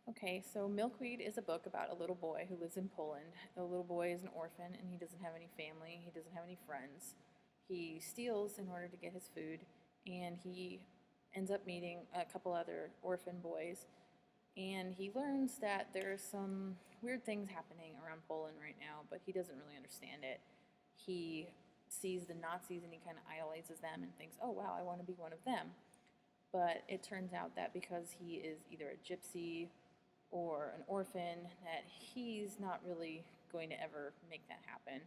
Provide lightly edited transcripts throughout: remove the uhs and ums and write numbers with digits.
Okay, so Milkweed is a book about a little boy who lives in Poland. The little boy is an orphan and he doesn't have any family, he doesn't have any friends. He steals in order to get his food, and he ends up meeting a couple other orphan boys. And he learns that there are some weird things happening around Poland right now, but he doesn't really understand it. He sees the Nazis and he kind of idolizes them and thinks, oh wow, I want to be one of them. But it turns out that because he is either a gypsy or an orphan, that he's not really going to ever make that happen.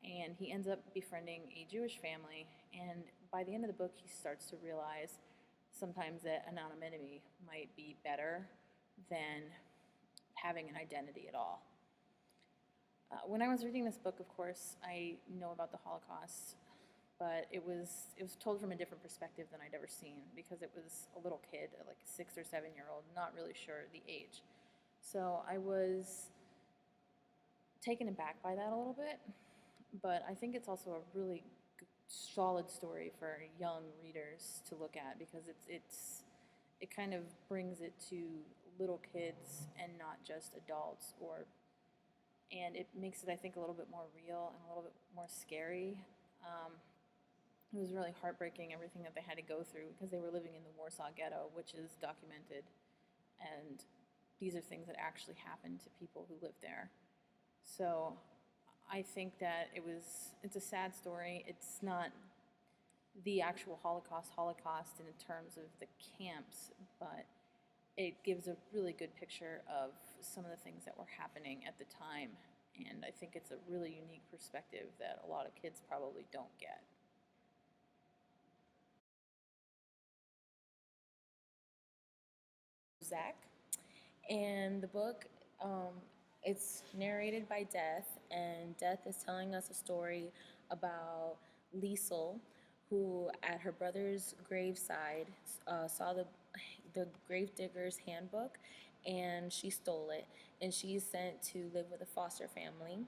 And he ends up befriending a Jewish family, and by the end of the book, he starts to realize sometimes that anonymity might be better than having an identity at all. When I was reading this book, of course, I know about the Holocaust, but it was told from a different perspective than I'd ever seen, because it was a little kid, like a 6 or 7 year old, not really sure the age. So I was taken aback by that a little bit, but I think it's also a really solid story for young readers to look at, because it kind of brings it to little kids and not just adults, or and it makes it, I think, a little bit more real and a little bit more scary. Um, it was really heartbreaking, everything that they had to go through, because they were living in the Warsaw Ghetto, which is documented, and these are things that actually happened to people who lived there. So I think that it's a sad story. It's not the actual Holocaust in terms of the camps, but it gives a really good picture of some of the things that were happening at the time. And I think it's a really unique perspective that a lot of kids probably don't get. Zach, and the book um, it's narrated by Death, and Death is telling us a story about Liesel, who at her brother's graveside saw the gravedigger's handbook, and she stole it, and she's sent to live with a foster family,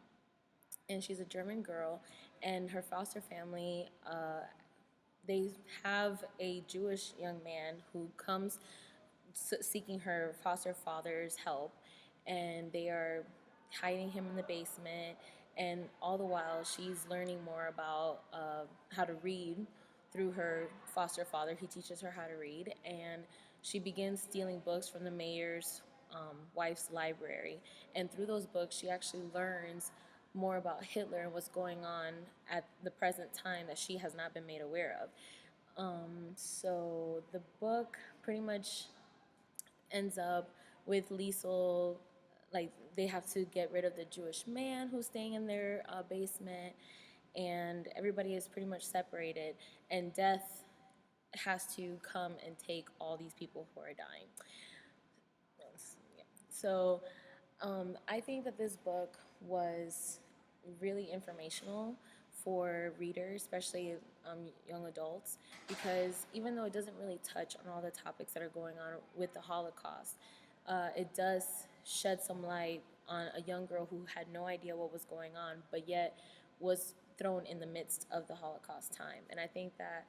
and she's a German girl, and her foster family they have a Jewish young man who comes seeking her foster father's help, and they are hiding him in the basement. And all the while, she's learning more about how to read through her foster father. He teaches her how to read, and she begins stealing books from the mayor's wife's library. And through those books, she actually learns more about Hitler and what's going on at the present time that she has not been made aware of. So the book pretty much ends up with Liesel, like they have to get rid of the Jewish man who's staying in their basement, and everybody is pretty much separated, and Death has to come and take all these people who are dying. So I think that this book was really informational for readers, especially young adults, because even though it doesn't really touch on all the topics that are going on with the Holocaust, it does shed some light on a young girl who had no idea what was going on, but yet was thrown in the midst of the Holocaust time. And I think that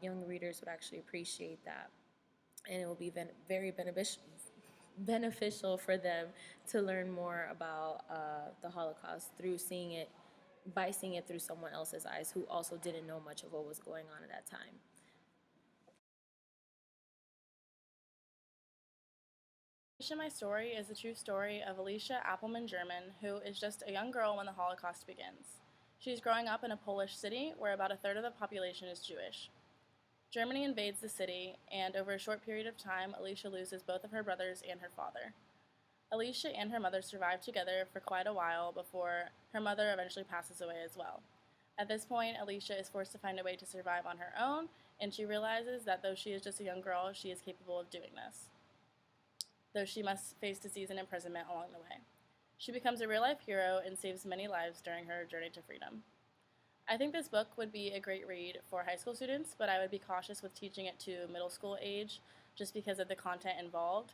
young readers would actually appreciate that, and it will be very beneficial for them to learn more about the Holocaust through seeing it by seeing it through someone else's eyes who also didn't know much of what was going on at that time. Alicia My Story is the true story of Alicia Appelman German, who is just a young girl when the Holocaust begins. She's growing up in a Polish city where about a third of the population is Jewish. Germany invades the city, and over a short period of time, Alicia loses both of her brothers and her father. Alicia and her mother survive together for quite a while before her mother eventually passes away as well. At this point, Alicia is forced to find a way to survive on her own, and she realizes that though she is just a young girl, she is capable of doing this, though she must face disease and imprisonment along the way. She becomes a real-life hero and saves many lives during her journey to freedom. I think this book would be a great read for high school students, but I would be cautious with teaching it to middle school age just because of the content involved.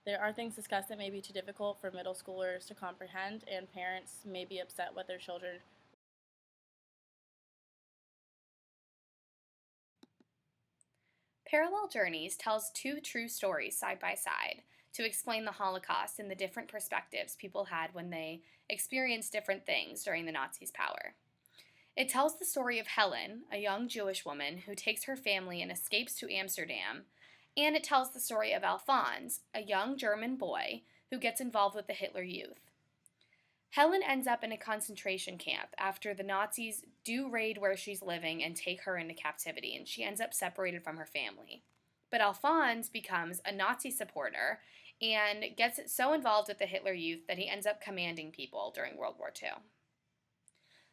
There are things discussed that may be too difficult for middle schoolers to comprehend, and parents may be upset with their children. Parallel Journeys tells two true stories side by side. to explain the Holocaust and the different perspectives people had when they experienced different things during the Nazis' power. It tells the story of Helen, a young Jewish woman who takes her family and escapes to Amsterdam, and it tells the story of Alphonse, a young German boy who gets involved with the Hitler Youth. Helen ends up in a concentration camp after the Nazis do raid where she's living and take her into captivity, and she ends up separated from her family. But Alphonse becomes a Nazi supporter and gets so involved with the Hitler Youth that he ends up commanding people during World War II.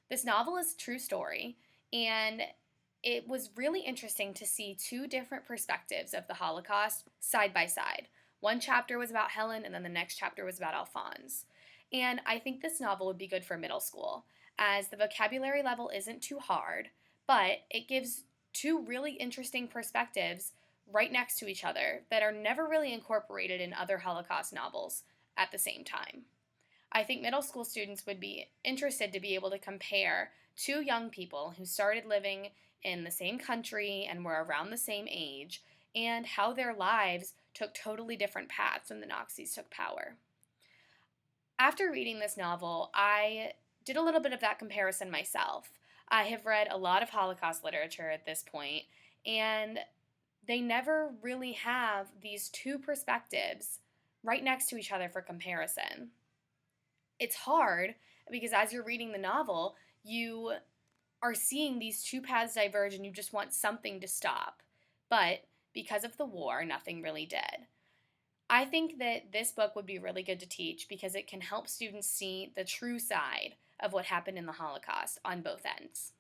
This novel is a true story, and it was really interesting to see two different perspectives of the Holocaust side by side. One chapter was about Helen, and then the next chapter was about Alphonse. And I think this novel would be good for middle school, as the vocabulary level isn't too hard, but it gives two really interesting perspectives right next to each other that are never really incorporated in other Holocaust novels at the same time. I think middle school students would be interested to be able to compare two young people who started living in the same country and were around the same age, and how their lives took totally different paths when the Nazis took power. After reading this novel, I did a little bit of that comparison myself. I have read a lot of Holocaust literature at this point, and they never really have these two perspectives right next to each other for comparison. It's hard because as you're reading the novel, you are seeing these two paths diverge and you just want something to stop. But because of the war, nothing really did. I think that this book would be really good to teach because it can help students see the true side of what happened in the Holocaust on both ends.